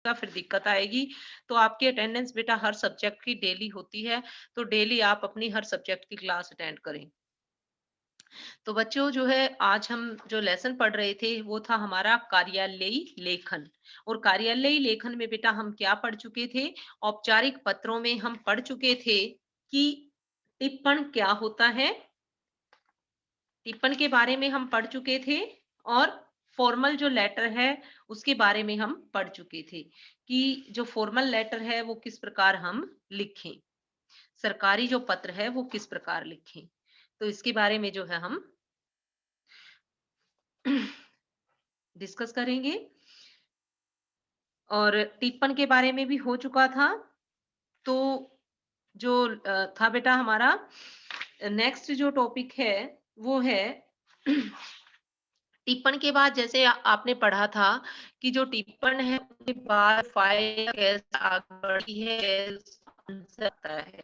का फिर दिक्कत आएगी। तो आपकी अटेंडेंस बेटा हर सब्जेक्ट की डेली होती है, तो डेली आप अपनी हर सब्जेक्ट की क्लास अटेंड करें। तो बच्चों जो है आज हम जो लेसन पढ़ रहे थे वो था हमारा कार्यालयी लेखन। और कार्यालयी लेखन में बेटा हम क्या पढ़ चुके थे? औपचारिक पत्रों में हम पढ़ चुके थे कि टिप्पण क्या होता है, टिप्पण के बारे में हम पढ़ चुके थे। और फॉर्मल जो लेटर है उसके बारे में हम पढ़ चुके थे कि जो फॉर्मल लेटर है वो किस प्रकार हम लिखें, सरकारी जो पत्र है वो किस प्रकार लिखें। तो इसके बारे में जो है हम डिस्कस करेंगे। और टिप्पण के बारे में भी हो चुका था। तो जो था बेटा हमारा नेक्स्ट जो टॉपिक है वो है टिप्पण के बाद जैसे आपने पढ़ा था कि जो टिप्पण है उसके बाद फाइल कैसे आगे बढ़ी है, कैसे आंसर आता है।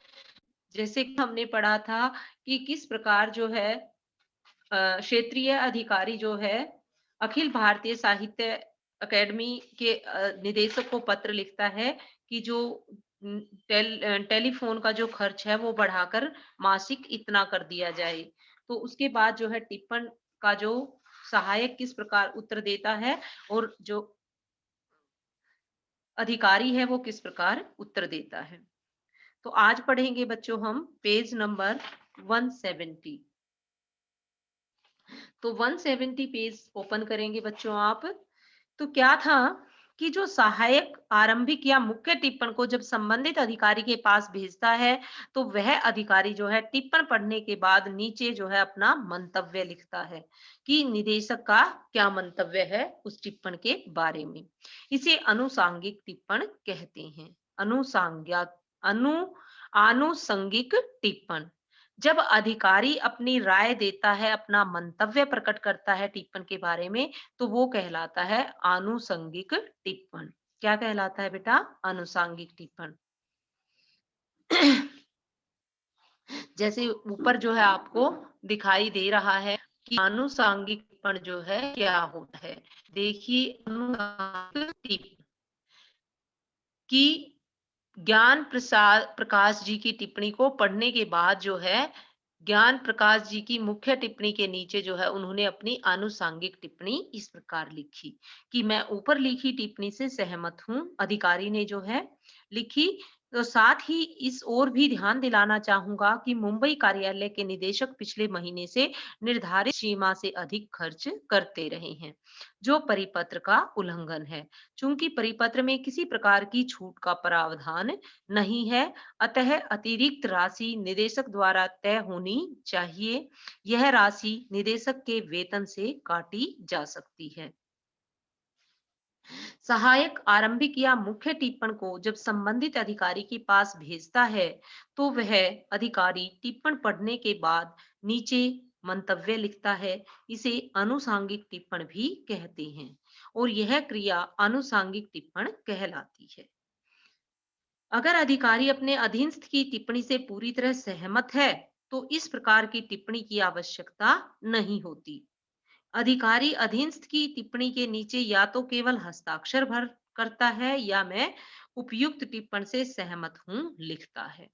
जैसे कि हमने पढ़ा था कि किस प्रकार जो है क्षेत्रीय अधिकारी जो है अखिल भारतीय साहित्य अकेडमी के निदेशक को पत्र लिखता है कि जो टेलीफोन का जो खर्च है वो बढ़ाकर मासिक इतना कर दिया जाए। तो उसके बाद जो है टिप्पण का जो सहायक किस प्रकार उत्तर देता है और जो अधिकारी है वो किस प्रकार उत्तर देता है। तो आज पढ़ेंगे बच्चों हम पेज नंबर 170। तो 170 पेज ओपन करेंगे बच्चों आप। तो क्या था कि जो सहायक आरंभिक या मुख्य टिप्पण को जब संबंधित अधिकारी के पास भेजता है तो वह अधिकारी जो है टिप्पण पढ़ने के बाद नीचे जो है अपना मंतव्य लिखता है कि निदेशक का क्या मंतव्य है उस टिप्पण के बारे में। इसे अनुसांगिक टिप्पण कहते हैं। अनुसांज्ञा अनु आनुषंगिक टिप्पण। जब अधिकारी अपनी राय देता है, अपना मंतव्य प्रकट करता है टिप्पण के बारे में, तो वो कहलाता है आनुषंगिक टिप्पण। क्या कहलाता है बेटा? आनुषंगिक टिप्पण। जैसे ऊपर जो है आपको दिखाई दे रहा है कि आनुषंगिक टिप्पण जो है क्या होता है। देखिए अनुषंगिक टिप्पण की ज्ञान प्रसाद प्रकाश जी की टिप्पणी को पढ़ने के बाद जो है ज्ञान प्रकाश जी की मुख्य टिप्पणी के नीचे जो है उन्होंने अपनी आनुषंगिक टिप्पणी इस प्रकार लिखी कि मैं ऊपर लिखी टिप्पणी से सहमत हूं। अधिकारी ने जो है लिखी। तो साथ ही इस ओर भी ध्यान दिलाना चाहूंगा कि मुंबई कार्यालय के निदेशक पिछले महीने से निर्धारित सीमा से अधिक खर्च करते रहे हैं, जो परिपत्र का उल्लंघन है। चूंकि परिपत्र में किसी प्रकार की छूट का प्रावधान नहीं है, अतः अतिरिक्त राशि निदेशक द्वारा तय होनी चाहिए। यह राशि निदेशक के वेतन से काटी जा सकती है। सहायक आरंभिक या मुख्य टिप्पण को जब संबंधित अधिकारी के पास भेजता है तो वह अधिकारी टिप्पण पढ़ने के बाद नीचे मंतव्य लिखता है। इसे अनुसांगिक टिप्पण भी कहते हैं और यह क्रिया अनुसांगिक टिप्पण कहलाती है। अगर अधिकारी अपने अधीनस्थ की टिप्पणी से पूरी तरह सहमत है तो इस प्रकार की टिप्पणी की आवश्यकता नहीं होती। अधिकारी अधीनस्थ की टिप्पणी के नीचे या तो केवल हस्ताक्षर भर करता है या मैं उपयुक्त टिप्पण से सहमत हूं लिखता है।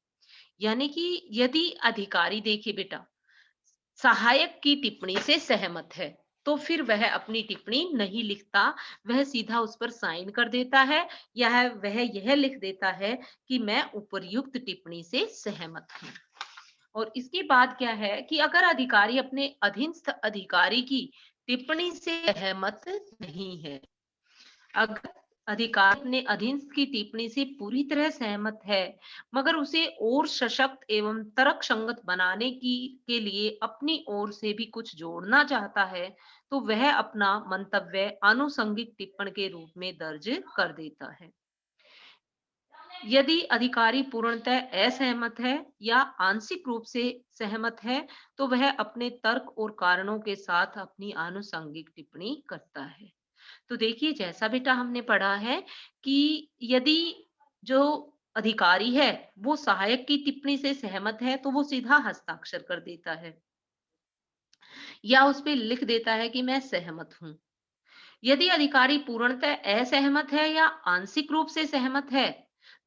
यानी कि यदि अधिकारी देखिए बेटा सहायक की टिप्पणी से सहमत है तो फिर वह अपनी टिप्पणी नहीं लिखता, वह सीधा उस पर साइन कर देता है या वह यह लिख देता है कि मैं उपर्युक्त टिप्पणी से सहमत हूं। और इसके बाद क्या है कि अगर अधिकारी अपने अधीनस्थ अधिकारी की टिप्पणी से सहमत नहीं है, अगर अधिकारी अपने अधीनस्थ की टिप्पणी से पूरी तरह सहमत है मगर उसे और सशक्त एवं तर्कसंगत बनाने की के लिए अपनी ओर से भी कुछ जोड़ना चाहता है तो वह अपना मंतव्य आनुषंगिक टिप्पण के रूप में दर्ज कर देता है। यदि अधिकारी पूर्णतः असहमत है या आंशिक रूप से सहमत है तो वह अपने तर्क और कारणों के साथ अपनी आनुषंगिक टिप्पणी करता है। तो देखिए जैसा बेटा हमने पढ़ा है कि यदि जो अधिकारी है वो सहायक की टिप्पणी से सहमत है तो वो सीधा हस्ताक्षर कर देता है या उस पे लिख देता है कि मैं सहमत हूं। यदि अधिकारी पूर्णतः असहमत है या आंशिक रूप से सहमत है,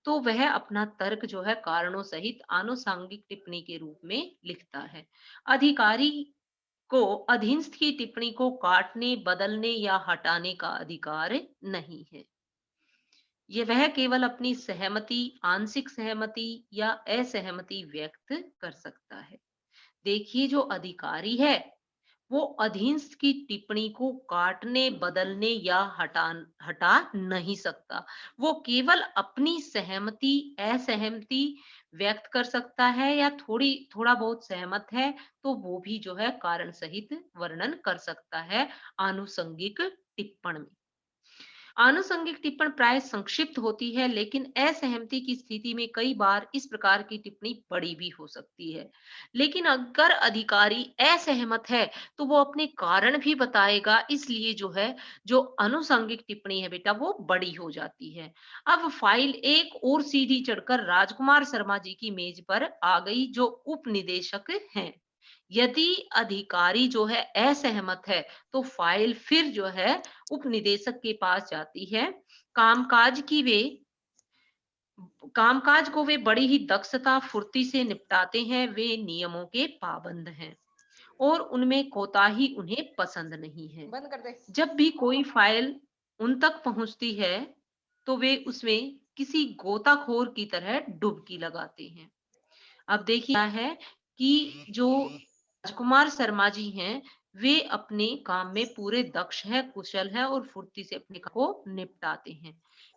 तो वह अपना तर्क जो है कारणों सहित आनुषंगिक टिप्पणी के रूप में लिखता है। अधिकारी को अधीनस्थ की टिप्पणी को काटने, बदलने या हटाने का अधिकार नहीं है। ये वह केवल अपनी सहमति, आंशिक सहमति या असहमति व्यक्त कर सकता है। देखिए, जो अधिकारी है वो अधीनस्थ की टिप्पणी को काटने, बदलने या हटा नहीं सकता। वो केवल अपनी सहमति, असहमति व्यक्त कर सकता है या थोड़ा बहुत सहमत है, तो वो भी जो है कारण सहित वर्णन कर सकता है आनुषंगिक टिप्पण में। आनुषंगिक टिप्पण प्राय संक्षिप्त होती है, लेकिन असहमति की स्थिति में कई बार इस प्रकार की टिप्पणी बड़ी भी हो सकती है। लेकिन अगर अधिकारी असहमत है, तो वो अपने कारण भी बताएगा, इसलिए जो है, जो आनुषंगिक टिप्पणी है बेटा, वो बड़ी हो जाती है। अब फाइल एक और सीढ़ी चढ़कर राजकुमार शर्मा जी की मेज पर आ गई, जो उप निदेशक हैं। यदि अधिकारी जो है असहमत है, तो फाइल फिर जो है उपनिदेशक के पास जाती है। कामकाज की वे कामकाज को वे बड़ी ही दक्षता, फुर्ती से निपटाते हैं। वे नियमों के पाबंद हैं और उनमें कोताही उन्हें पसंद नहीं है। बंद कर दे। जब भी कोई फाइल उन तक पहुंचती है, तो वे उसमें किसी गोताखोर की तरह डुबकी लगाते हैं। अब देखिए क्या है कि जो राजकुमार शर्मा जी हैं, वे अपने काम में पूरे दक्ष हैं, कुशल हैं और फुर्ती से अपने काम को निपटाते हैं।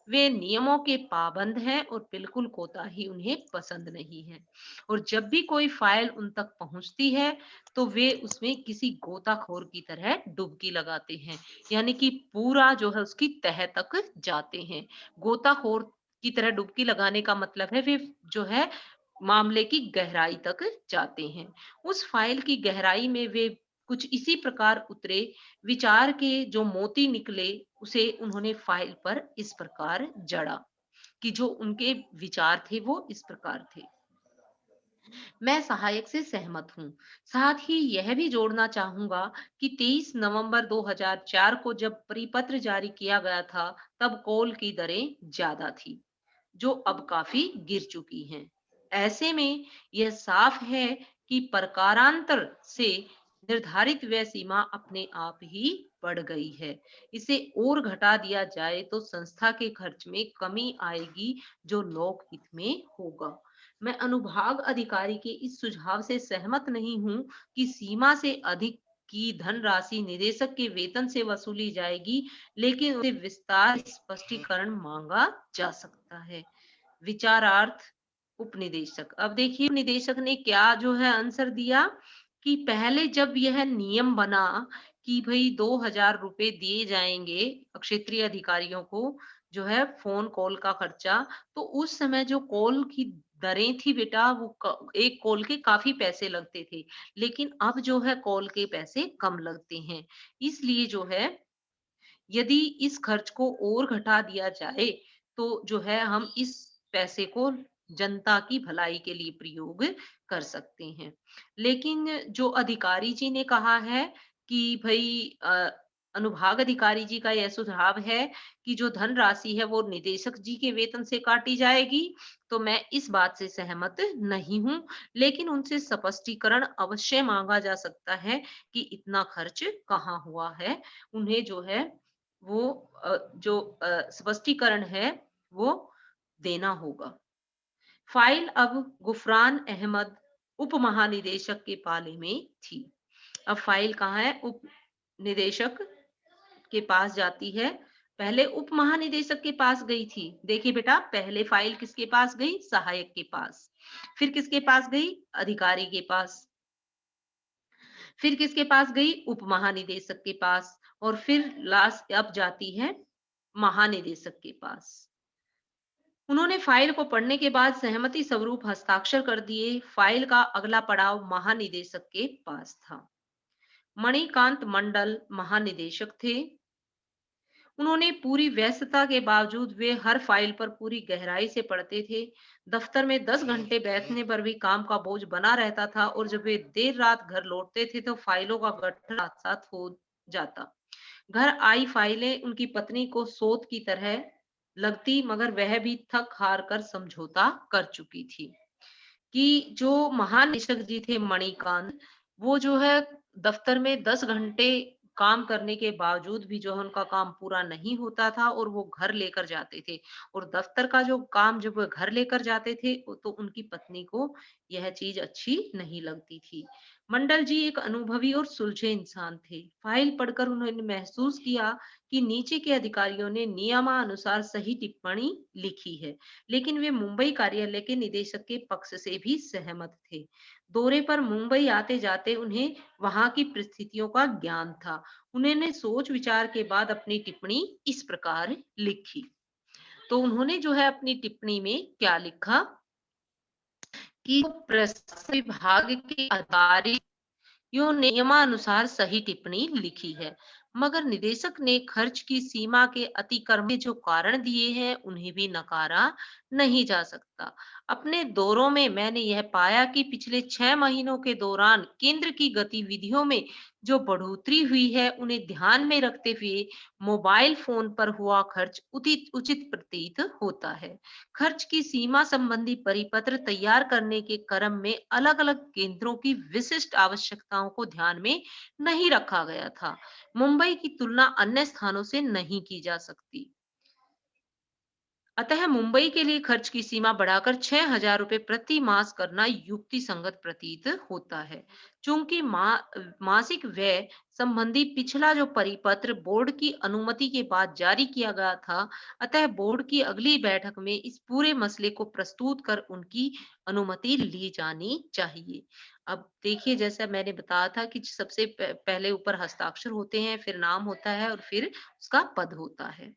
वे नियमों के पाबंद हैं और बिल्कुल कोताही उन्हें पसंद नहीं है। और जब भी कोई फाइल उन तक पहुंचती है, तो वे उसमें किसी गोताखोर की तरह डुबकी लगाते हैं, यानी कि पूरा जो है उसकी तह तक जाते हैं। गोताखोर की तरह डुबकी लगाने का मतलब है वे जो है मामले की गहराई तक जाते हैं। उस फाइल की गहराई में वे कुछ इसी प्रकार उतरे, विचार के जो मोती निकले, उसे उन्होंने फाइल पर इस प्रकार जड़ा कि जो उनके विचार थे वो इस प्रकार थे। मैं सहायक से सहमत हूँ। साथ ही यह भी जोड़ना चाहूँगा कि 23 नवंबर 2004 को जब परिपत्र जारी किया गया था, तब कोल की दरें ज़्यादा थी, जो अब काफ़ी गिर चुकी हैं। ऐसे में यह साफ है कि प्रकारांतर से निर्धारित व्यय सीमा अपने आप ही बढ़ गई है। इसे और घटा दिया जाए तो संस्था के खर्च में कमी आएगी, जो लोकहित में होगा। मैं अनुभाग अधिकारी के इस सुझाव से सहमत नहीं हूँ कि सीमा से अधिक की धनराशि निदेशक के वेतन से वसूली जाएगी, लेकिन उसे विस्तार स्पष्टीकरण मांगा जा सकता है। विचारार्थ उपनिदेशक। अब देखिए निदेशक ने क्या जो है आंसर दिया कि पहले जब यह नियम बना कि भई 2000 रुपए दिए जाएंगे क्षेत्रीय अधिकारियों को, जो है फोन कॉल का खर्चा, तो उस समय जो कॉल की दरें थी बेटा, वो एक कॉल के काफी पैसे लगते थे, लेकिन अब जो है कॉल के पैसे कम लगते हैं। इसलिए जो है, यदि इस खर्च को और घटा दिया जाए, तो जो है हम इस पैसे को जनता की भलाई के लिए प्रयोग कर सकते हैं। लेकिन जो अधिकारी जी ने कहा है कि भई अनुभाग अधिकारी जी का यह सुझाव है कि जो धनराशि है वो निदेशक जी के वेतन से काटी जाएगी, तो मैं इस बात से सहमत नहीं हूँ। लेकिन उनसे स्पष्टीकरण अवश्य मांगा जा सकता है कि इतना खर्च कहाँ हुआ है। उन्हें जो है वो जो स्पष्टीकरण है वो देना होगा। फाइल अब गुफरान अहमद उप महानिदेशक के पाले में थी। अब फाइल कहाँ है? उप निदेशक के पास जाती है। पहले उप महानिदेशक के पास गई थी। देखिए बेटा, पहले फाइल किसके पास गई? सहायक के पास। फिर किसके पास गई? अधिकारी के पास। फिर किसके पास गई? उप महानिदेशक के पास। और फिर लास्ट अब जाती है महानिदेशक के पास। उन्होंने फाइल को पढ़ने के बाद सहमति स्वरूप हस्ताक्षर कर दिए। फाइल का अगला पड़ाव महानिदेशक के पास था। मणिकांत मंडल महानिदेशक थे। उन्होंने पूरी व्यस्तता के बावजूद वे हर फाइल पर पूरी गहराई से पढ़ते थे। दफ्तर में 10 घंटे बैठने पर भी काम का बोझ बना रहता था और जब वे देर रात घर लौटते थे तो फाइलों का गठन साथ साथ हो जाता। घर आई फाइलें उनकी पत्नी को सोत की तरह लगती, मगर वह भी थक हार कर समझौता कर चुकी थी। कि जो महान निरीक्षक जी थे मणिकांत, वो जो है दफ्तर में 10 घंटे काम करने के बावजूद भी जो है उनका काम पूरा नहीं होता था और वो घर लेकर जाते थे। और दफ्तर का जो काम जब वो घर लेकर जाते थे तो उनकी पत्नी को यह चीज अच्छी नहीं लगती थी। मंडल जी एक अनुभवी और सुलझे इंसान थे। फाइल पढ़कर उन्होंने महसूस किया कि नीचे के अधिकारियों ने नियमानुसार सही टिप्पणी लिखी है, लेकिन वे मुंबई कार्यालय के निदेशक के पक्ष से भी सहमत थे। दौरे पर मुंबई आते जाते उन्हें वहां की परिस्थितियों का ज्ञान था। उन्होंने सोच विचार के बाद अपनी टिप्पणी इस प्रकार लिखी। तो उन्होंने जो है अपनी टिप्पणी में क्या लिखा कि प्रशासन विभाग के अधिकारी यो नियमानुसार सही टिप्पणी लिखी है, मगर निदेशक ने खर्च की सीमा के अतिक्रमण के जो कारण दिए हैं उन्हें भी नकारा नहीं जा सकता। अपने दौरों में मैंने यह पाया कि पिछले 6 महीनों के दौरान केंद्र की गतिविधियों में जो बढ़ोतरी हुई है उन्हें ध्यान में रखते हुए मोबाइल फोन पर हुआ खर्च उचित उचित प्रतीत होता है। खर्च की सीमा संबंधी परिपत्र तैयार करने के क्रम में अलग-अलग केंद्रों की विशिष्ट आवश्यकताओं को ध्यान में नहीं रखा गया था। मुंबई की तुलना अन्य स्थानों से नहीं की जा सकती। अतः मुंबई के लिए खर्च की सीमा बढ़ाकर 6,000 रुपए प्रति मास करना युक्ति संगत प्रतीत होता है। चूंकि मासिक व्यय संबंधी पिछला जो परिपत्र बोर्ड की अनुमति के बाद जारी किया गया था, अतः बोर्ड की अगली बैठक में इस पूरे मसले को प्रस्तुत कर उनकी अनुमति ली जानी चाहिए। अब देखिए, जैसा मैंने बताया था कि सबसे पहले ऊपर हस्ताक्षर होते हैं, फिर नाम होता है और फिर उसका पद होता है।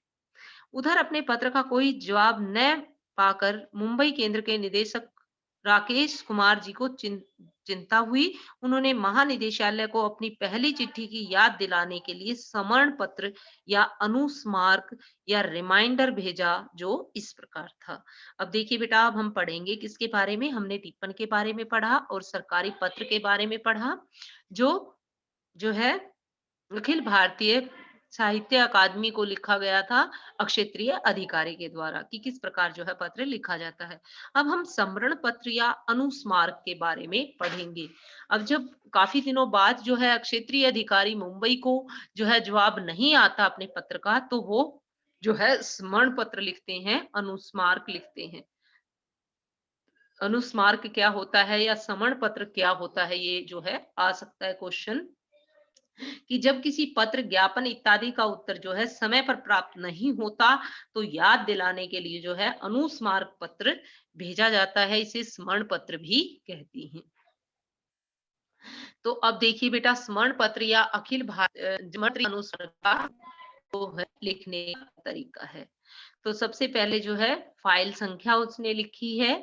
उधर अपने पत्र का कोई जवाब न पाकर मुंबई केंद्र के निदेशक राकेश कुमार जी को चिंता हुई। उन्होंने महानिदेशालय को अपनी पहली चिट्ठी की याद दिलाने के लिए समरण पत्र या अनुस्मारक या रिमाइंडर भेजा, जो इस प्रकार था। अब देखिए बेटा, अब हम पढ़ेंगे किसके बारे में। हमने टिप्पण के बारे में पढ़ा और सरकारी पत्र के बारे में पढ़ा, जो जो है अखिल भारतीय साहित्य अकादमी को लिखा गया था अक्षेत्रीय अधिकारी के द्वारा, कि किस प्रकार जो है पत्र लिखा जाता है। अब हम समरण पत्र या अनुस्मारक के बारे में पढ़ेंगे। अब जब काफी दिनों बाद जो है क्षेत्रीय अधिकारी मुंबई को जो है जवाब नहीं आता अपने पत्र का, तो वो जो है स्मरण पत्र लिखते हैं, अनुस्मारक लिखते हैं। अनुस्मारक क्या होता है या समरण पत्र क्या होता है, ये जो है आ सकता है क्वेश्चन, कि जब किसी पत्र, ज्ञापन इत्यादि का उत्तर जो है समय पर प्राप्त नहीं होता, तो याद दिलाने के लिए जो है अनुस्मारक पत्र भेजा जाता है। इसे स्मरण पत्र भी कहती हैं। तो अब देखिए बेटा, स्मरण पत्र या अखिल भारतीय अनुस्मारक का जो है लिखने का तरीका है। तो सबसे पहले जो है फाइल संख्या उसने लिखी है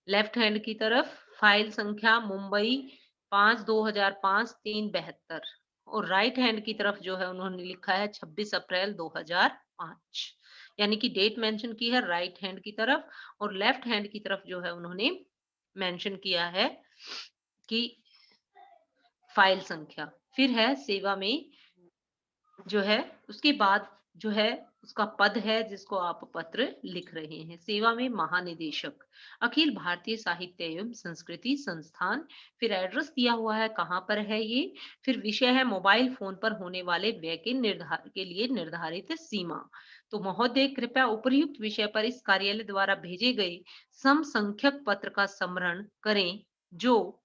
लेफ्ट हैंड की तरफ। फाइल संख्या मुंबई 5/2005 372। और राइट हैंड की तरफ जो है उन्होंने लिखा है 26 अप्रैल 2005, यानी कि डेट मेंशन की है राइट हैंड की तरफ। और लेफ्ट हैंड की तरफ जो है उन्होंने मेंशन किया है कि फाइल संख्या। फिर है सेवा में जो है, उसके बाद जो है उसका पद है जिसको आप पत्र लिख रहे हैं। सेवा में महानिदेशक, अखिल भारतीय साहित्य एवं संस्कृति संस्थान। फिर एड्रेस दिया हुआ है कहाँ पर है ये। फिर विषय है मोबाइल फोन पर होने वाले व्यय के लिए निर्धारित सीमा। तो महोदय कृपया उपर्युक्त विषय पर इस कार्यालय द्वारा भेजे गए समसंख्यक पत्र का स्मरण करें, जो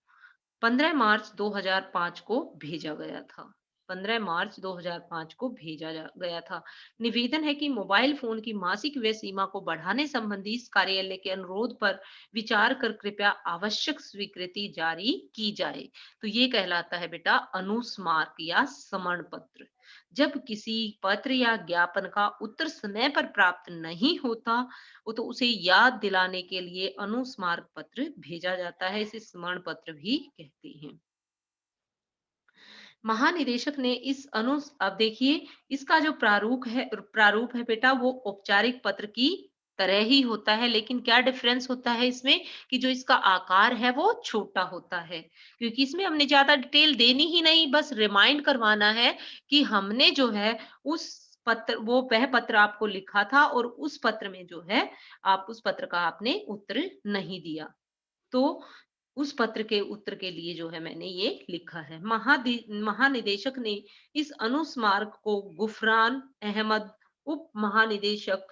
15 मार्च 2005 को भेजा गया था। 15 मार्च 2005 को गया था। निवेदन है कि मोबाइल फोन की मासिक व्यय सीमा को बढ़ाने संबंधी इस कार्यालय के अनुरोध पर विचार कर कृपया आवश्यक स्वीकृति जारी की जाए। तो ये कहलाता है बेटा अनुस्मारक या समरण पत्र। जब किसी पत्र या ज्ञापन का उत्तर समय पर प्राप्त नहीं होता, वो तो उसे याद दिलाने के लिए अनुस्मारक पत्र भेजा जाता है। इसे स्मरण पत्र भी कहते हैं। महानिदेशक ने इस अब देखिए, इसका जो प्रारूप है बेटा, वो औपचारिक पत्र की तरह ही होता है, लेकिन क्या डिफरेंस होता है इसमें कि जो इसका आकार है वो छोटा होता है, क्योंकि इसमें हमने ज्यादा डिटेल देनी ही नहीं, बस रिमाइंड करवाना है कि हमने जो है उस पत्र, वो वह पत्र आपको लिखा था और उस पत्र में जो है आप उस पत्र का आपने उत्तर नहीं दिया। तो उस पत्र के उत्तर के लिए जो है मैंने ये लिखा है। महानिदेशक ने इस अनुस्मारक को गुफरान अहमद उप महानिदेशक,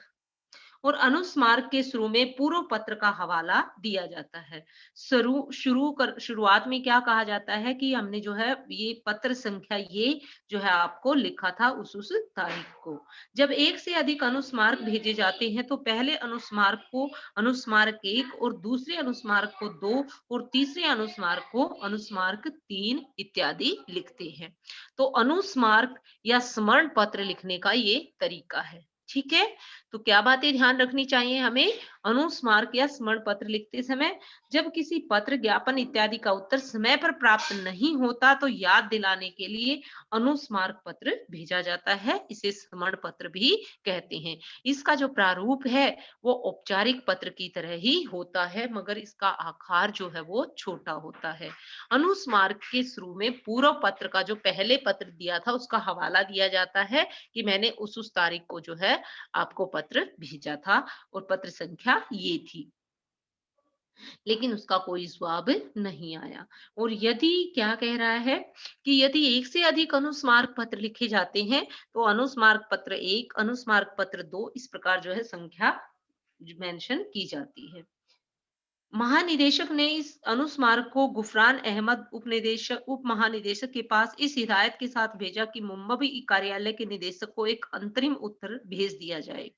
और अनुस्मारक के शुरू में पूर्व पत्र का हवाला दिया जाता है। शुरुआत में क्या कहा जाता है कि हमने जो है ये पत्र संख्या ये जो है आपको लिखा था उस तारीख को। जब एक से अधिक अनुस्मारक भेजे जाते हैं तो पहले अनुस्मारक को अनुस्मारक 1 और दूसरे अनुस्मारक को 2 और तीसरे अनुस्मारक को अनुस्मारक 3 इत्यादि लिखते हैं। तो अनुस्मारक या स्मरण पत्र लिखने का ये तरीका है। ठीक है, तो क्या बातें ध्यान रखनी चाहिए हमें अनुस्मारक या स्मरण पत्र लिखते समय? जब किसी पत्र, ज्ञापन इत्यादि का उत्तर समय पर प्राप्त नहीं होता तो याद दिलाने के लिए अनुस्मारक पत्र भेजा जाता है, इसे स्मरण पत्र भी कहते हैं। इसका जो प्रारूप है वो औपचारिक पत्र की तरह ही होता है, मगर इसका आकार जो है वो छोटा होता है। अनुस्मारक के शुरू में पूर्व पत्र का जो पहले पत्र दिया था उसका हवाला दिया जाता है कि मैंने उस तारीख को जो है आपको पत्र भेजा था और पत्र संख्या ये थी, लेकिन उसका कोई जवाब नहीं आया। और यदि क्या कह रहा है कि यदि एक से अधिक अनुस्मारक पत्र लिखे जाते हैं तो अनुस्मारक पत्र 1, अनुस्मारक पत्र 2, इस प्रकार जो है संख्या मेंशन की जाती है। महानिदेशक ने इस अनुस्मारक को गुफरान अहमद उप महानिदेशक के पास इस हिदायत के साथ भेजा कि मुंबई कार्यालय के निदेशक को एक अंतरिम उत्तर भेज दिया जाए।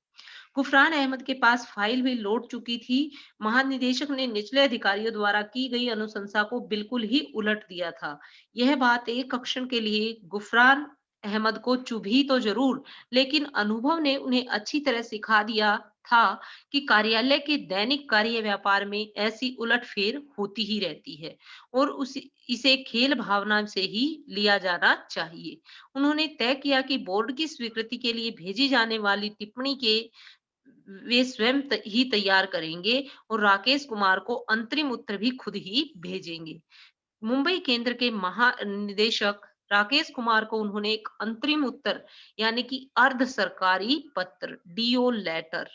गुफरान अहमद के पास फाइल भी लौट चुकी थी। महानिदेशक ने निचले अधिकारियों द्वारा की गई अनुशंसा को बिल्कुल ही उलट दिया था। यह बात एक क्षण के लिए गुफरान अहमद को चुभी तो जरूर, लेकिन अनुभव ने उन्हें अच्छी तरह सिखा दिया था कि कार्यालय के दैनिक कार्य व्यापार में ऐसी उलटफेर होती ही रहती है और इसे खेल भावना से ही लिया जाना चाहिए। उन्होंने तय किया कि बोर्ड की स्वीकृति के लिए भेजी जाने वाली टिप्पणी के वे स्वयं ही तैयार करेंगे और राकेश कुमार को अंतरिम उत्तर भी खुद ही भेजेंगे। मुंबई केंद्र के महानिदेशक राकेश कुमार को उन्होंने एक अंतरिम उत्तर यानी कि अर्ध सरकारी पत्र डीओ लेटर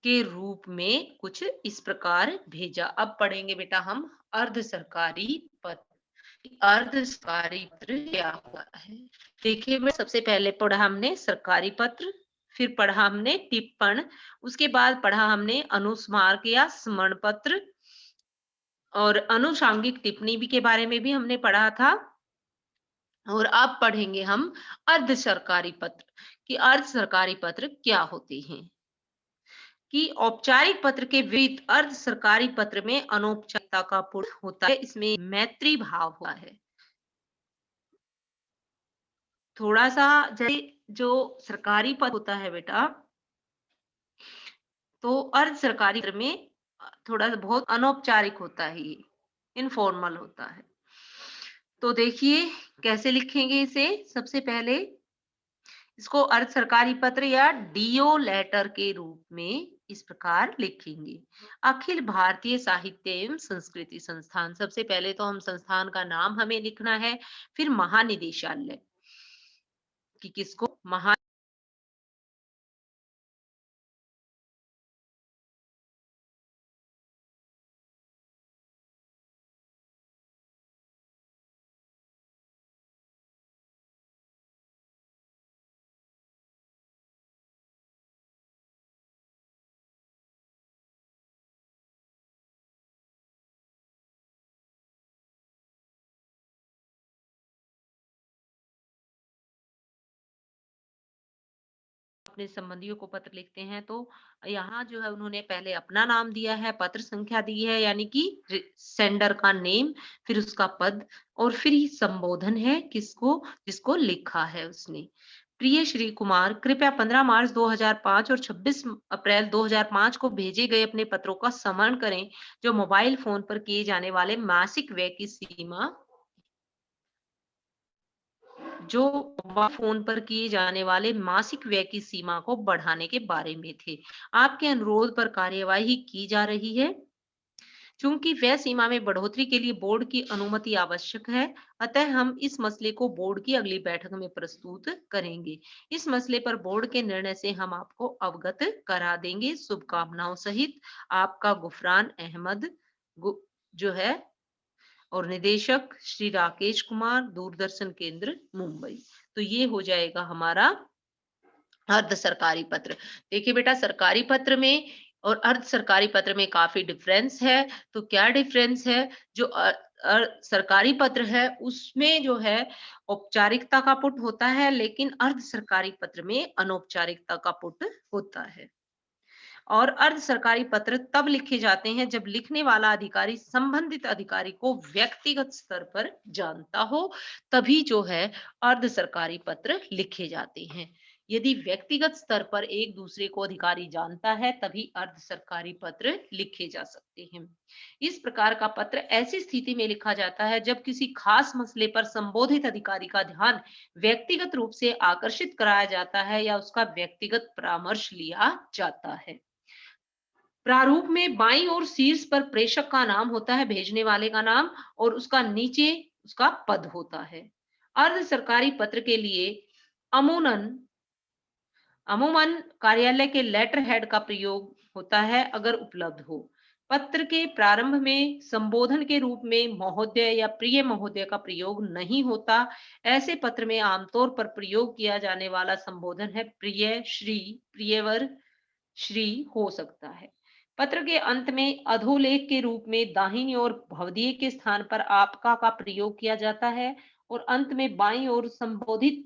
के रूप में कुछ इस प्रकार भेजा। अब पढ़ेंगे बेटा हम अर्ध सरकारी पत्र। अर्ध सरकारी पत्र क्या होता है? देखिए मैं सबसे पहले पढ़ा हमने सरकारी पत्र, फिर पढ़ा हमने टिप्पण, उसके बाद पढ़ा हमने अनुस्मारक या स्मरण पत्र, और अनुषांगिक टिप्पणी भी के बारे में भी हमने पढ़ा था। और अब पढ़ेंगे हम अर्ध सरकारी पत्र कि अर्ध सरकारी पत्र क्या होते हैं। कि औपचारिक पत्र के विपरीत अर्ध सरकारी पत्र में अनौपचारिकता का पूर्ण होता है, इसमें मैत्री भाव होता है। थोड़ा सा जैसे जो सरकारी पद होता है बेटा, तो अर्ध सरकारी पत्र में थोड़ा सा बहुत अनौपचारिक होता है, ये इनफॉर्मल होता है। तो देखिए कैसे लिखेंगे इसे। सबसे पहले इसको अर्ध सरकारी पत्र या डीओ लेटर के रूप में इस प्रकार लिखेंगे। अखिल भारतीय साहित्य एवं संस्कृति संस्थान, सबसे पहले तो हम संस्थान का नाम हमें लिखना है, फिर महानिदेशालय कि किसको महा अपने संबंधियों को पत्र लिखते हैं तो यहाँ जो है उन्होंने पहले अपना नाम दिया है, पत्र संख्या दी है यानी कि सेंडर का नेम, फिर उसका पद, और फिर ही संबोधन है किसको, जिसको लिखा है उसने। प्रिय श्री कुमार, कृपया 15 मार्च 2005 और 26 अप्रैल 2005 को भेजे गए अपने पत्रों का स्मरण करें जो मोबाइल फोन पर किए जाने वाले मासिक व्यय की सीमा जो मोबाइल फोन पर किए जाने वाले मासिक व्यय की सीमा को बढ़ाने के बारे में थे। आपके अनुरोध पर कार्यवाही की जा रही है। चूंकि व्यय सीमा में बढ़ोतरी के लिए बोर्ड की अनुमति आवश्यक है, अतः हम इस मसले को बोर्ड की अगली बैठक में प्रस्तुत करेंगे। इस मसले पर बोर्ड के निर्णय से हम आपको अवगत करा देंगे। शुभकामनाओं सहित आपका गुफरान अहमद जो है और निदेशक श्री राकेश कुमार, दूरदर्शन केंद्र मुंबई। तो ये हो जाएगा हमारा अर्ध सरकारी पत्र। देखिए बेटा, सरकारी पत्र में और अर्ध सरकारी पत्र में काफी डिफरेंस है। तो क्या डिफरेंस है? जो सरकारी पत्र है उसमें जो है औपचारिकता का पुट होता है, लेकिन अर्ध सरकारी पत्र में अनौपचारिकता का पुट होता है। और अर्ध सरकारी पत्र तब लिखे जाते हैं जब लिखने वाला अधिकारी संबंधित अधिकारी को व्यक्तिगत स्तर पर जानता हो, तभी जो है अर्ध सरकारी पत्र लिखे जाते हैं। यदि व्यक्तिगत स्तर पर एक दूसरे को अधिकारी जानता है, तभी अर्ध सरकारी पत्र लिखे जा सकते हैं। इस प्रकार का पत्र ऐसी स्थिति में लिखा जाता है जब किसी खास मसले पर संबोधित अधिकारी का ध्यान व्यक्तिगत रूप से आकर्षित कराया जाता है या उसका व्यक्तिगत परामर्श लिया जाता है। प्रारूप में बाईं ओर शीर्ष पर प्रेषक का नाम होता है, भेजने वाले का नाम, और उसका नीचे उसका पद होता है। अर्ध सरकारी पत्र के लिए अमूनन अमूमन कार्यालय के लेटर हेड का प्रयोग होता है अगर उपलब्ध हो। पत्र के प्रारंभ में संबोधन के रूप में महोदय या प्रिय महोदय का प्रयोग नहीं होता। ऐसे पत्र में आमतौर पर प्रयोग किया जाने वाला संबोधन है प्रिय, श्री, प्रियवर, श्री हो सकता है। पत्र के अंत में अधोलेख के रूप में दाहिनी ओर भवदीय के स्थान पर आपका का प्रयोग किया जाता है और अंत में बाईं ओर संबोधित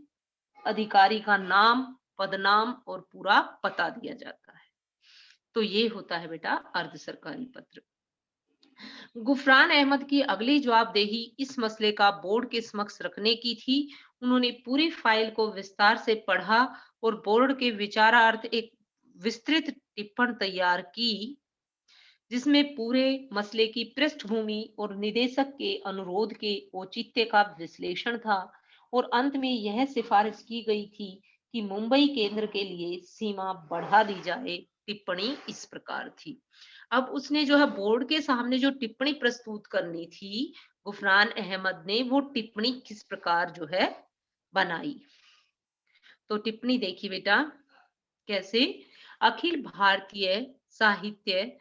अधिकारी का नाम, पदनाम और पूरा पता दिया जाता है। तो ये होता है बेटा अर्ध सरकारी पत्र। गुफरान अहमद की अगली जवाबदेही इस मसले का बोर्ड के समक्ष रखने की थी। उन्होंने पूरी फाइल को विस्तार से पढ़ा और बोर्ड के विचारार्थ एक विस्तृत टिप्पण तैयार की, जिसमें पूरे मसले की पृष्ठभूमि और निदेशक के अनुरोध के औचित्य का विश्लेषण था और अंत में यह सिफारिश की गई थी कि मुंबई केंद्र के लिए सीमा बढ़ा दी जाए। टिप्पणी इस प्रकार थी। अब उसने जो है बोर्ड के सामने जो टिप्पणी प्रस्तुत करनी थी गुफरान अहमद ने, वो टिप्पणी किस प्रकार जो है बनाई। तो टिप्पणी देखिए बेटा कैसे। अखिल भारतीय साहित्य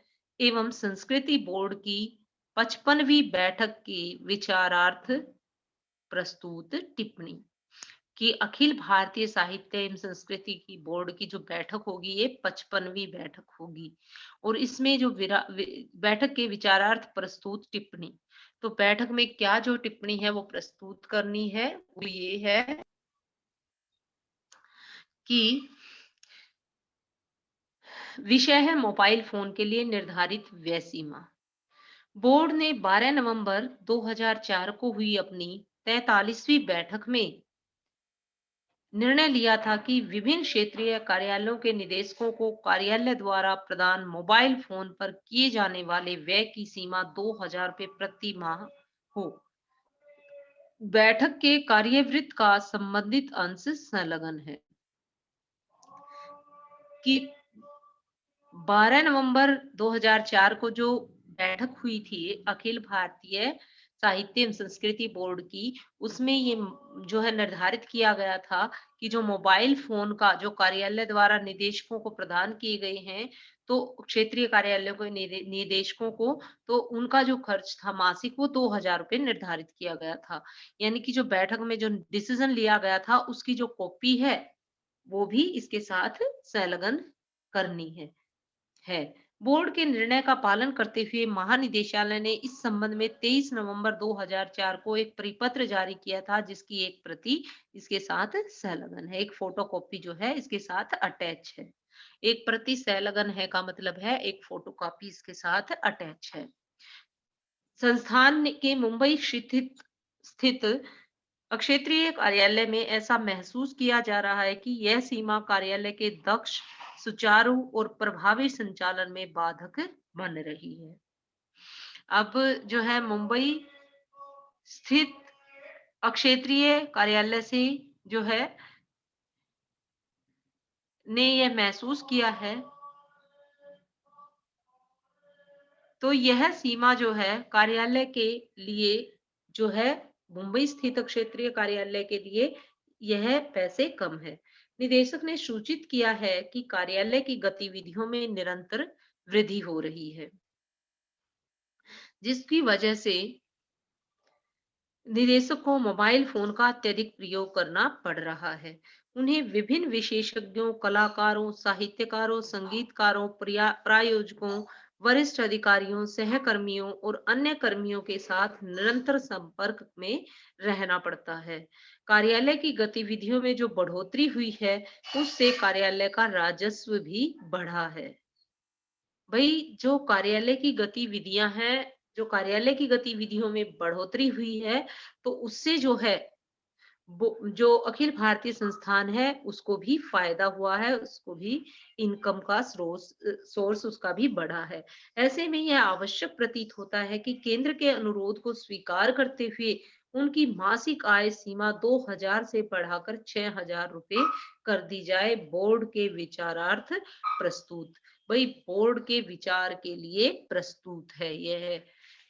एवं संस्कृति बोर्ड की 55वीं बैठक की विचारार्थ प्रस्तुत टिप्पणी कि अखिल भारतीय साहित्य एवं संस्कृति की बोर्ड की जो बैठक होगी ये 55वीं बैठक होगी और इसमें जो बैठक के विचारार्थ प्रस्तुत टिप्पणी, तो बैठक में क्या जो टिप्पणी है वो प्रस्तुत करनी है, वो ये है कि विषय है मोबाइल फोन के लिए निर्धारित व्यय सीमा। बोर्ड ने 12 नवंबर 2004 को हुई अपनी 43वीं बैठक में निर्णय लिया था कि विभिन्न क्षेत्रीय कार्यालयों के निदेशकों को कार्यालय द्वारा प्रदान मोबाइल फोन पर किए जाने वाले व्यय की सीमा 2000 रुपये प्रति माह हो। बैठक के कार्यवृत्त का संबंधित अंश संलग्न है कि 12 नवंबर 2004 को जो बैठक हुई थी अखिल भारतीय साहित्य एवं संस्कृति बोर्ड की, उसमें ये जो है निर्धारित किया गया था कि जो मोबाइल फोन का जो कार्यालय द्वारा निदेशकों को प्रदान किए गए हैं, तो क्षेत्रीय कार्यालयों के निदेशकों को, तो उनका जो खर्च था मासिक वो 2000 रुपये निर्धारित किया गया था। यानी कि जो बैठक में जो डिसीजन लिया गया था उसकी जो कॉपी है वो भी इसके साथ संलग्न करनी है। बोर्ड के निर्णय का पालन करते हुए महानिदेशालय ने इस संबंध में 23 नवंबर 2004 को एक परिपत्र जारी किया था, जिसकी एक प्रति इसके साथ संलग्न है। एक फोटोकॉपी जो है इसके साथ अटैच है। एक प्रति संलग्न है का मतलब है एक फोटोकॉपी इसके साथ अटैच है। संस्थान के मुंबई स्थित क्षेत्रीय कार्यालय में ऐसा महसूस किया जा रहा है कि यह सीमा कार्यालय के दक्ष, सुचारू और प्रभावी संचालन में बाधक बन रही है। अब जो है मुंबई स्थित क्षेत्रीय कार्यालय से जो है ने यह महसूस किया है, तो यह सीमा जो है कार्यालय के लिए जो है मुंबई स्थित क्षेत्रीय कार्यालय के लिए यह पैसे कम है। निदेशक ने सूचित किया है कि कार्यालय की गतिविधियों में निरंतर वृद्धि हो रही है, जिसकी वजह से निदेशक को मोबाइल फोन का अत्यधिक प्रयोग करना पड़ रहा है। उन्हें विभिन्न विशेषज्ञों, कलाकारों, साहित्यकारों, संगीतकारों, प्रायोजकों, वरिष्ठ अधिकारियों, सहकर्मियों और अन्य कर्मियों के साथ निरंतर संपर्क में रहना पड़ता है। कार्यालय की गतिविधियों में जो बढ़ोतरी हुई है, उससे कार्यालय का राजस्व भी बढ़ा है। भाई जो कार्यालय की गतिविधियां हैं, जो कार्यालय की गतिविधियों में बढ़ोतरी हुई है, तो उससे जो है जो अखिल भारतीय संस्थान है उसको भी फायदा हुआ है, उसको भी इनकम का सोर्स उसका भी बढ़ा है। ऐसे में यह आवश्यक प्रतीत होता है कि केंद्र के अनुरोध को स्वीकार करते हुए उनकी मासिक आय सीमा 2000 से बढ़ाकर 6000 रुपए कर दी जाए। बोर्ड के विचारार्थ प्रस्तुत। भाई बोर्ड के विचार के लिए प्रस्तुत है यह।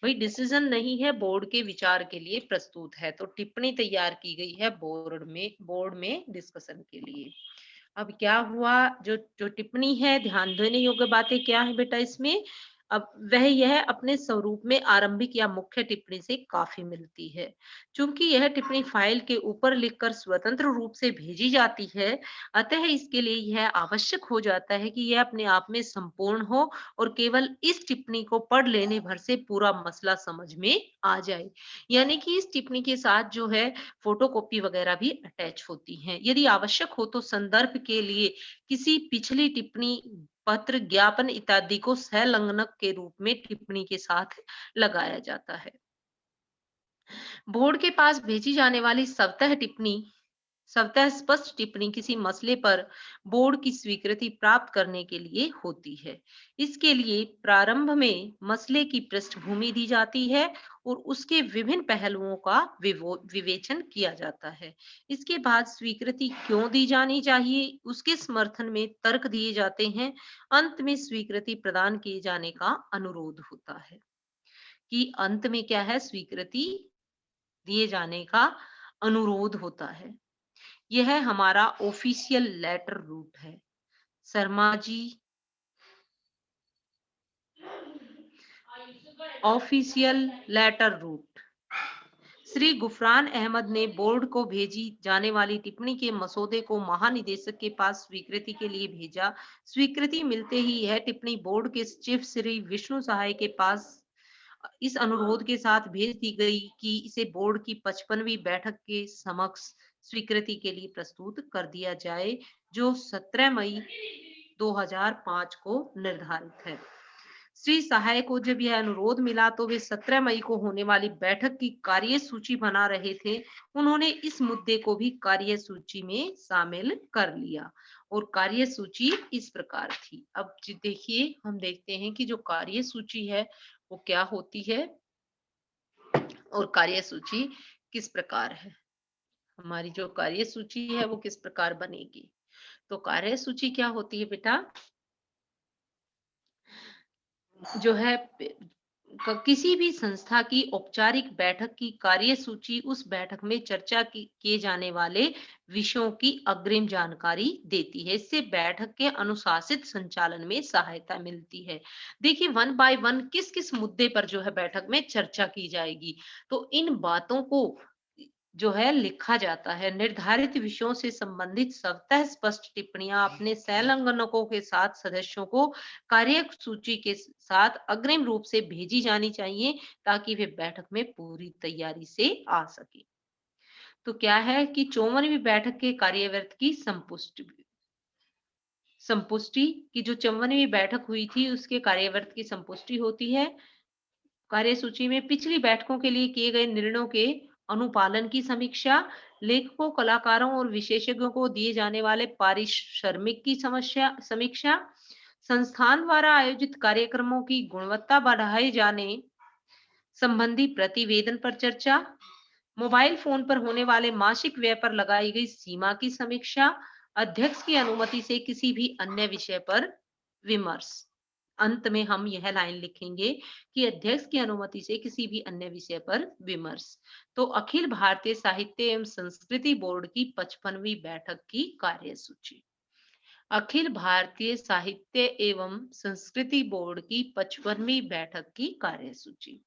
भाई डिसीजन नहीं है, बोर्ड के विचार के लिए प्रस्तुत है। तो टिप्पणी तैयार की गई है बोर्ड में डिस्कशन के लिए। अब क्या हुआ, जो जो टिप्पणी है, ध्यान देने योग्य बातें क्या है बेटा इसमें। अब वह यह अपने स्वरूप में आरंभिक या मुख्य टिप्पणी से काफी मिलती है। चूंकि यह टिप्पणी फाइल के ऊपर लिखकर स्वतंत्र रूप से भेजी जाती है, अतः इसके लिए यह आवश्यक हो जाता है कि यह अपने आप में संपूर्ण हो और केवल इस टिप्पणी को पढ़ लेने भर से पूरा मसला समझ में आ जाए। यानी कि इस टिप्पणी के साथ जो है फोटोकॉपी वगैरह भी अटैच होती हैं। यदि आवश्यक हो तो संदर्भ के लिए किसी पिछली टिप्पणी, पत्र, ज्ञापन इत्यादि को सहलंघनक के रूप में टिप्पणी के साथ लगाया जाता है। बोर्ड के पास भेजी जाने वाली स्वतः स्पष्ट टिप्पणी किसी मसले पर बोर्ड की स्वीकृति प्राप्त करने के लिए होती है। इसके लिए प्रारंभ में मसले की पृष्ठभूमि दी जाती है और उसके विभिन्न पहलुओं का विवेचन किया जाता है। इसके बाद स्वीकृति क्यों दी जानी चाहिए, उसके समर्थन में तर्क दिए जाते हैं। अंत में स्वीकृति प्रदान किए जाने का अनुरोध होता है। कि अंत में क्या है, स्वीकृति दिए जाने का अनुरोध होता है। यह हमारा ऑफिशियल लेटर रूट है। Sharma ji, official letter route. Shri Gufran Ahmad ने बोर्ड को भेजी जाने वाली टिप्पणी के मसौदे को महानिदेशक के पास स्वीकृति के लिए भेजा। स्वीकृति मिलते ही यह टिप्पणी बोर्ड के चीफ श्री विष्णु सहाय के पास इस अनुरोध के साथ भेज दी गई कि इसे बोर्ड की 55वीं बैठक के समक्ष स्वीकृति के लिए प्रस्तुत कर दिया जाए, जो 17 मई 2005 को निर्धारित है। श्री सहाय को जब यह अनुरोध मिला तो वे 17 मई को होने वाली बैठक की कार्य सूची बना रहे थे। उन्होंने इस मुद्दे को भी कार्य सूची में शामिल कर लिया और कार्य सूची इस प्रकार थी। अब देखिए, हम देखते हैं कि जो कार्य सूची है वो क्या होती है और कार्य सूची किस प्रकार है। हमारी जो कार्य सूची है वो किस प्रकार बनेगी। तो कार्य सूची क्या होती है बेटा, जो है किसी भी संस्था की औपचारिक बैठक की कार्यसूची उस बैठक में चर्चा किए जाने वाले विषयों की अग्रिम जानकारी देती है। इससे बैठक के अनुशासित संचालन में सहायता मिलती है। देखिए, वन बाय वन किस किस मुद्दे पर जो है बैठक में चर्चा की जाएगी, तो इन बातों को जो है लिखा जाता है। निर्धारित विषयों से संबंधित स्वतः स्पष्ट टिप्पणियां अपने सहलंघनकों के साथ सदस्यों को कार्य सूची के साथ अग्रिम रूप से भेजी जानी चाहिए, ताकि वे बैठक में पूरी तैयारी से आ सके। तो क्या है कि 54वीं बैठक के कार्यवर्त की संपुष्टि की जो 54वीं बैठक हुई थी उसके कार्यवर्त की संपुष्टि होती है। कार्यसूची में पिछली बैठकों के लिए किए गए निर्णयों के अनुपालन की समीक्षा, लेखकों, कलाकारों और विशेषज्ञों को दिए जाने वाले पारिश्रमिक की समीक्षा, संस्थान द्वारा आयोजित कार्यक्रमों की गुणवत्ता बढ़ाए जाने संबंधी प्रतिवेदन पर चर्चा, मोबाइल फोन पर होने वाले मासिक व्यय पर लगाई गई सीमा की समीक्षा, अध्यक्ष की अनुमति से किसी भी अन्य विषय पर विमर्श। अंत में हम यह लाइन लिखेंगे कि अध्यक्ष की अनुमति से किसी भी अन्य विषय पर विमर्श। तो अखिल भारतीय साहित्य एवं संस्कृति बोर्ड की 55वीं बैठक की कार्यसूची। अखिल भारतीय साहित्य एवं संस्कृति बोर्ड की 55वीं बैठक की कार्यसूची।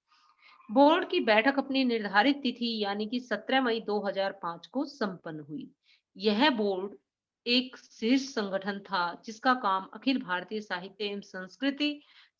बोर्ड की बैठक अपनी निर्धारित तिथि यानी कि 17 मई 2005 को संपन्न हुई। यह बोर्ड एक शीर्ष संगठन था जिसका काम अखिल भारतीय साहित्य एवं संस्कृति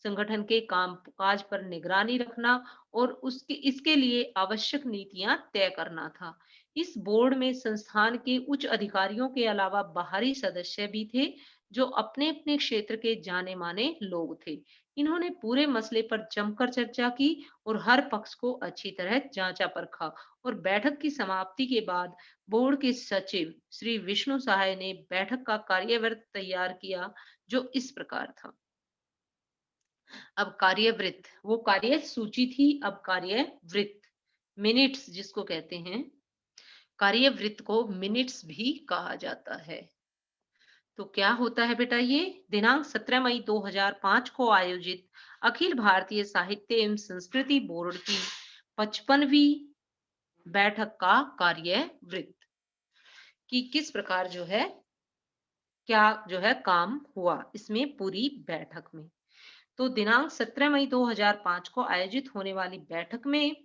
संगठन के कामकाज पर निगरानी रखना और उसके इसके लिए आवश्यक नीतियां तय करना था। इस बोर्ड में संस्थान के उच्च अधिकारियों के अलावा बाहरी सदस्य भी थे जो अपने अपने क्षेत्र के जाने माने लोग थे। इन्होंने पूरे मसले पर जमकर चर्चा की और हर पक्ष को अच्छी तरह जांचा परखा और बैठक की समाप्ति के बाद बोर्ड के सचिव श्री विष्णु सहाय ने बैठक का कार्यवृत्त तैयार किया जो इस प्रकार था। अब कार्यवृत्त, वो कार्य सूची थी, अब कार्यवृत्त, मिनट्स जिसको कहते हैं, कार्यवृत्त को मिनट्स भी कहा जाता है। तो क्या होता है बेटा, ये दिनांक 17 मई 2005 को आयोजित अखिल भारतीय साहित्य एवं संस्कृति बोर्ड की 55वीं बैठक का कार्यवृत्त कि किस प्रकार जो है क्या जो है काम हुआ इसमें पूरी बैठक में। तो दिनांक 17 मई 2005 को आयोजित होने वाली बैठक में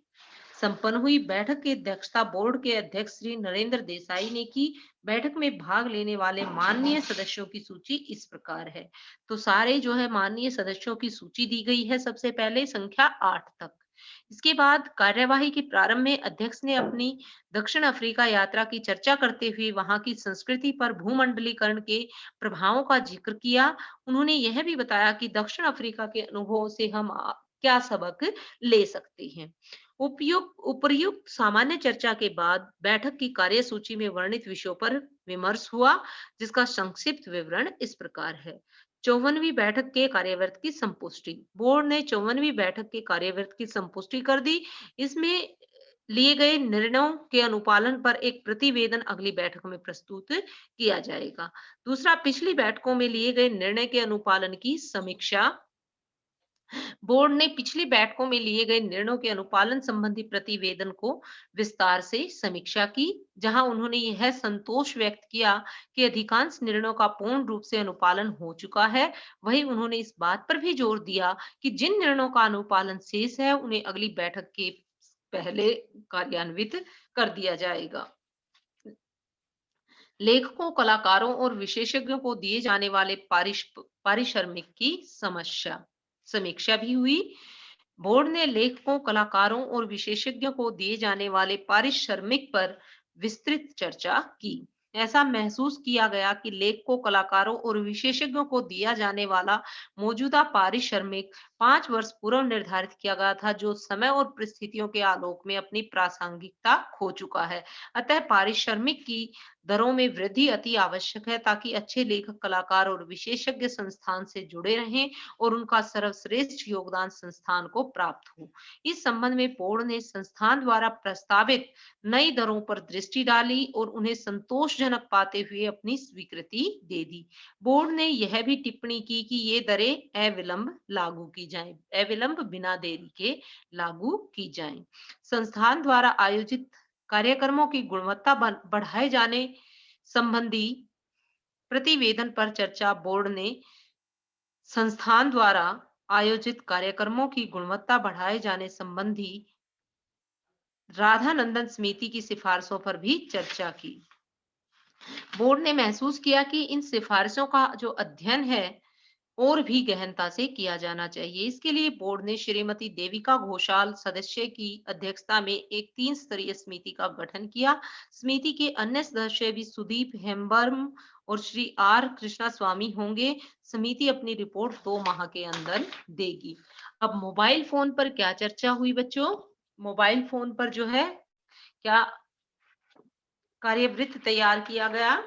संपन्न हुई बैठक की अध्यक्षता बोर्ड के अध्यक्ष श्री नरेंद्र देसाई ने की। बैठक में भाग लेने वाले माननीय सदस्यों की सूची इस प्रकार है। तो सारे जो है माननीय सदस्यों की सूची दी गई है सबसे पहले संख्या 8 तक। इसके बाद कार्यवाही के प्रारंभ में अध्यक्ष ने अपनी दक्षिण अफ्रीका यात्रा की चर्चा करते हुए वहां की संस्कृति पर भूमंडलीकरण के प्रभावों का जिक्र किया। उन्होंने यह भी बताया कि दक्षिण अफ्रीका के अनुभवों से हम क्या सबक ले सकते हैं। उपर्युक्त सामान्य चर्चा के बाद बैठक की कार्यसूची में वर्णित विषयों पर विमर्श हुआ जिसका संक्षिप्त विवरण इस प्रकार है। 54वीं बैठक के कार्यवृत्त की संपुष्टि। बोर्ड ने 54वीं बैठक के कार्यवृत्त की संपुष्टि कर दी। इसमें लिए गए निर्णयों के अनुपालन पर एक प्रतिवेदन अगली बैठक में प्रस्तुत किया जाएगा। दूसरा, पिछली बैठकों में लिए गए निर्णय के अनुपालन की समीक्षा। बोर्ड ने पिछली बैठकों में लिए गए निर्णयों के अनुपालन संबंधी प्रतिवेदन को विस्तार से समीक्षा की, जहां उन्होंने यह संतोष व्यक्त किया कि अधिकांश निर्णयों का पूर्ण रूप से अनुपालन हो चुका है। वहीं उन्होंने इस बात पर भी जोर दिया कि जिन निर्णयों का अनुपालन शेष है उन्हें अगली बैठक के पहले कार्यान्वित कर दिया जाएगा। लेखकों, कलाकारों और विशेषज्ञों को दिए जाने वाले पारिश्रमिक की समस्या समीक्षा भी हुई। बोर्ड ने लेखकों, कलाकारों और विशेषज्ञों को दिए जाने वाले पारिश्रमिक पर विस्तृत चर्चा की। ऐसा महसूस किया गया कि लेखकों, कलाकारों और विशेषज्ञों को दिया जाने वाला मौजूदा पारिश्रमिक 5 वर्ष पूर्व निर्धारित किया गया था, जो समय और परिस्थितियों के आलोक में अपनी प्रासंगिकता खो चुका है। अतः पारिश्रमिक की दरों में वृद्धि अति आवश्यक है ताकि अच्छे लेखक, कलाकार और विशेषज्ञ संस्थान से जुड़े रहें और उनका सर्वश्रेष्ठ योगदान संस्थान को प्राप्त हो। इस संबंध में बोर्ड ने संस्थान द्वारा प्रस्तावित नई दरों पर दृष्टि डाली और उन्हें संतोषजनक पाते हुए अपनी स्वीकृति दे दी। बोर्ड ने यह भी टिप्पणी की कि ये दरें अविलंब लागू की जाएं, अविलंब बिना देरी के लागू की जाएं। संस्थान द्वारा आयोजित कार्यक्रमों की गुणवत्ता बढ़ाए जाने संबंधी प्रतिवेदन पर चर्चा। बोर्ड ने संस्थान द्वारा आयोजित कार्यक्रमों की गुणवत्ता बढ़ाए जाने संबंधी राधानंदन समिति की सिफारिशों पर भी चर्चा की। बोर्ड ने महसूस किया कि इन सिफारिशों का जो अध्ययन है और भी गहनता से किया जाना चाहिए। इसके लिए बोर्ड ने श्रीमती देविका घोषाल सदस्य की अध्यक्षता में एक 3 स्तरीय समिति का गठन किया। समिति के अन्य सदस्य भी सुदीप हेम्ब्रम और श्री आर कृष्णा स्वामी होंगे। समिति अपनी रिपोर्ट 2 माह के अंदर देगी। अब मोबाइल फोन पर क्या चर्चा हुई बच्चों? मोबाइल फोन पर जो है क्या कार्यवृत्त तैयार किया गया?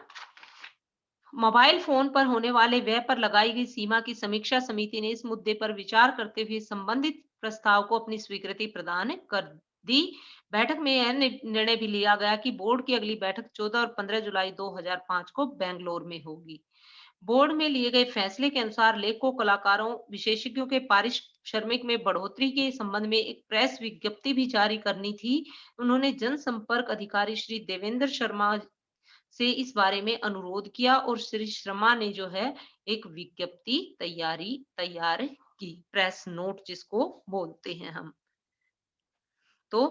मोबाइल फोन पर होने वाले व्यय पर लगाई गई सीमा की समीक्षा समिति ने इस मुद्दे पर विचार करते हुए संबंधित प्रस्ताव को अपनी स्वीकृति प्रदान कर दी। बैठक में यह निर्णय भी लिया गया कि बोर्ड की अगली बैठक 14 और 15 जुलाई 2005 को बेंगलोर में होगी। बोर्ड में लिए गए फैसले के अनुसार लेखकों, कलाकारों, विशेषज्ञों के पारिश्रमिक में बढ़ोतरी के संबंध में एक प्रेस विज्ञप्ति भी जारी करनी थी। उन्होंने जनसंपर्क अधिकारी श्री देवेंद्र शर्मा से इस बारे में अनुरोध किया और श्री शर्मा ने जो है एक विज्ञप्ति तैयार की, प्रेस नोट जिसको बोलते हैं हम। तो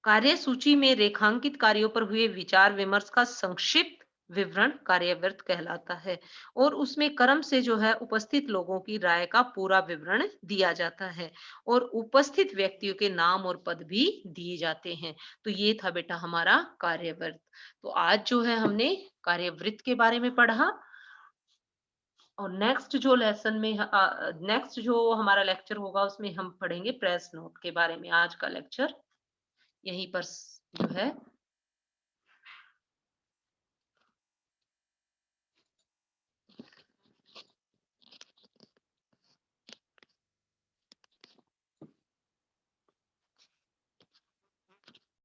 कार्यसूची में रेखांकित कार्यों पर हुए विचार विमर्श का संक्षिप्त विवरण कार्यवृत्त कहलाता है और उसमें क्रम से जो है उपस्थित लोगों की राय का पूरा विवरण दिया जाता है और उपस्थित व्यक्तियों के नाम और पद भी दिए जाते हैं। तो ये था बेटा हमारा कार्यवृत्त। तो आज जो है हमने कार्यवृत्त के बारे में पढ़ा और नेक्स्ट जो हमारा लेक्चर होगा उसमें हम पढ़ेंगे प्रेस नोट के बारे में। आज का लेक्चर यहीं पर जो है